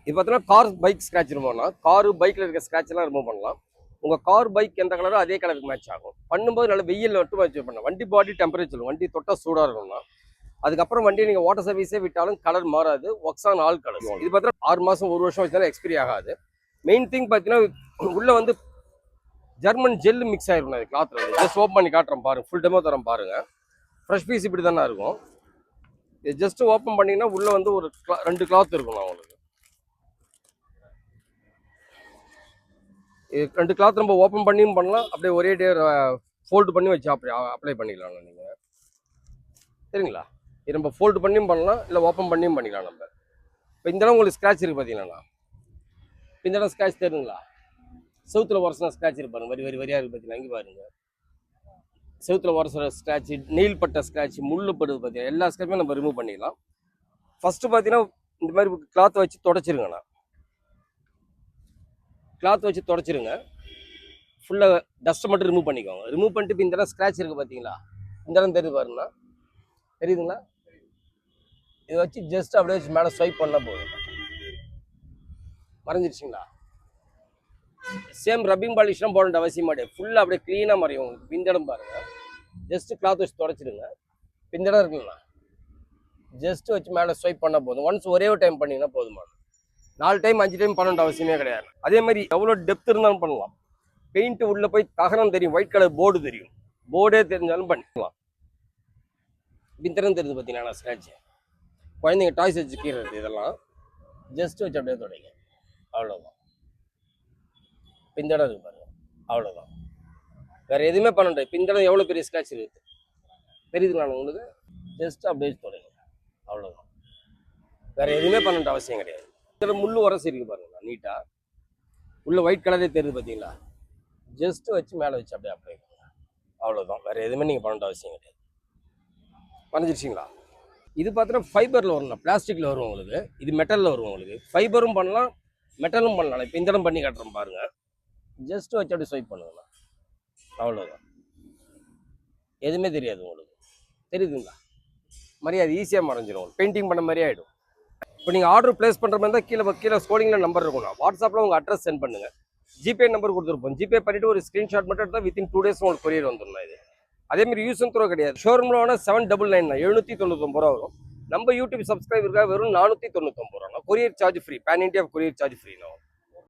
இது பார்த்தீங்கன்னா car bike scratch remove பண்ணலாம். காரு பைக்கில் இருக்க ஸ்க்ராட்ச்லாம் ரிமூவ் பண்ணலாம். உங்கள் கார் பைக் எந்த கலரோ அதே கலருக்கு மேட்ச் ஆகும். பண்ணும்போது நல்ல வெயில் மட்டும் மேட்ச் பண்ணலாம். வண்டி பாடி டெம்பரேச்சர் வண்டி தொட்டால் சூடாக இருக்கணும்னா அதுக்கப்புறம் வண்டியை நீங்கள் வாட்டர் சர்வீஸே விட்டாலும் கலர் மாறாது. Works on all colour. இது பார்த்தீங்கன்னா 6 மாதம் 1 வருஷம் வச்சுனாலும் எக்ஸ்பீரி ஆகாது. மெயின் திங் பார்த்தீங்கன்னா உள்ளே வந்து ஜெர்மன் ஜெல் மிக்ஸ் ஆயிருக்கும். அது கிளாத்தில் ஜஸ்ட் ஓப்பன் பண்ணி காட்டுறோம் பாருங்க. ஃபுல் டெமோ தரம் பாருங்க. ஃப்ரெஷ் பீஸ் இப்படி தானே இருக்கும். இது ஜஸ்ட் ஓப்பன் பண்ணிங்கன்னா உள்ளே வந்து ஒரு 2 கிளாத் இருக்கும். உங்களுக்கு 2 கிளாத் நம்ம ஓப்பன் பண்ணியும் பண்ணலாம். அப்படியே ஒரே டே ஃபோல்டு பண்ணி வச்சு அப்ளை பண்ணிக்கலாம் நீங்கள். சரிங்களா? இது நம்ம ஃபோல்டு பண்ணியும் பண்ணலாம், இல்லை ஓப்பன் பண்ணியும் பண்ணிக்கலாம். நம்ம இப்போ இந்த இடம் உங்களுக்கு ஸ்க்ராட்ச் இருக்குது பார்த்தீங்களா? இந்த இடம் ஸ்க்ராட்ச் தெரியுங்களா? செவுத்தில் உரசின ஸ்க்ராட்ச் இருப்பாருங்க. வரியாக இருக்குது பார்த்தீங்களா? இங்கே பாருங்க. செவுத்தில் உரசுற ஸ்க்ராட்ச், நெயில் பட்ட ஸ்க்ராட்ச், முள்ளு படுது பார்த்தீங்கன்னா எல்லா ஸ்க்ராட்சுமே நம்ம ரிமூவ் பண்ணிடலாம். ஃபஸ்ட்டு பார்த்தீங்கன்னா இந்த மாதிரி கிளாத்தை வச்சு தொடச்சிருங்கண்ணா. கிளாத் வச்சு தொடச்சிருங்க. ஃபுல்லாக டஸ்ட்டை மட்டும் ரிமூவ் பண்ணிக்கோங்க. ரிமூவ் பண்ணிட்டு இப்போ இந்த இடம் ஸ்க்ராட்ச் இருக்குது பார்த்தீங்களா? இந்த இடம் தெரியுது பாருங்கண்ணா. தெரியுதுங்களா? இதை வச்சு ஜஸ்ட் அப்படியே வச்சு மேலே ஸ்வைப் பண்ணால் போதும். மறைஞ்சிருச்சுங்களா? சேம் ரப்பிங் பாலிஷ்லாம் போட அவசியம் மாட்டேன். ஃபுல்லாக அப்படியே க்ளீனாக மறையும் உங்களுக்கு. இந்த இடம் பாருங்கள். ஜஸ்ட்டு கிளாத் வச்சு தொடச்சிடுங்க. இந்த இடம் இருக்குங்களா? ஜஸ்ட்டு வச்சு மேலே ஸ்வைப் பண்ணால் போதும். ஒன்ஸ் ஒரே ஒரு டைம் பண்ணிங்கன்னா போதுமா. 4 டைம் 5 டைம் பண்ண அவசியமே கிடையாது. அதே மாதிரி எவ்வளோ டெப்த் இருந்தாலும் பண்ணலாம். பெயிண்ட் உள்ளே போய் தகரம் தெரியும், ஒயிட் கலர் போர்டு தெரியும். போர்டே தெரிஞ்சாலும் பண்ணிக்கலாம். பிந்தரம் தெரியுது பார்த்தீங்கன்னா ஸ்க்ராட்ச். குழந்தைங்க டாய்ஸ் வச்சு கீறது இதெல்லாம் ஜஸ்ட் வச்சு அப்படியே தொடங்க. அவ்வளோதான். பிந்தடம் இருக்கு பாருங்க. அவ்வளோதான். வேற எதுவுமே பண்ண. பிந்தடம் எவ்வளோ பெரிய ஸ்க்ராட்ச் இருக்குது தெரியுதுங்களா உங்களுக்கு? ஜஸ்ட் அப்படியே தொடங்க. அவ்வளோதான். வேற எதுவுமே பண்ண அவசியம் கிடையாது. இதில் முள்ளு உரசி இருக்கு பாருங்களா நீட்டாக. உள்ள ஒயிட் கலரே தெரியுது பார்த்தீங்களா? ஜஸ்ட் வச்சு மேலே வச்சு அப்படியே அப்ளை பண்ணுங்க. அவ்வளோதான். வேறு எதுவுமே நீங்கள் பண்ண அவசியம் கிடையாது. பண்ணிச்சிருச்சிங்களா? இது பார்த்தீங்கன்னா ஃபைபரில் வரும்ண்ணா, பிளாஸ்டிக்கில் வரும் உங்களுக்கு. இது மெட்டலில் வரும் உங்களுக்கு. ஃபைபரும் பண்ணலாம், மெட்டலும் பண்ணலாம். இப்போ இந்த இடம் பண்ணி காட்டுறோம் பாருங்கள். ஜஸ்ட் வச்சு அப்படியே ஸ்வைப் பண்ணுங்கண்ணா. அவ்வளோதான். எதுவுமே தெரியாது உங்களுக்கு. தெரியுதுங்களா? மரியாதை ஈஸியாக மறைஞ்சிடும். பெயிண்டிங் பண்ண மாதிரி ஆகிடும். இப்போ நீங்கள் ஆர்டர் பிளேஸ் பண்ணுற மாதிரி தான் கீழே ஸ்க்ரோலிங்கில் நம்பர் இருக்கும்ண்ணா. வாட்ஸ்அப்பில் உங்கள் அட்ரஸ் சென்ட் பண்ணுங்கள். ஜிபே நம்பர் கொடுத்துருப்போம். ஜிபே பண்ணிவிட்டு ஒரு ஸ்க்ரீன்ஷாட் மட்டும் எடுத்தால் வித்தின் 2 days உங்களுக்கு கொரியர் வந்துடணும். இது அதேமாதிரி யூஸ் அண்ட் த்ரோ கிடையாது. ஷோரூமில் வேணால் 799 799 ரூபா வரும். நம்ம யூடியூப் சப்ஸ்கிரைபருக்காக வெறும் 499 ரூபா. Courier charge free. Pan India courier charge free.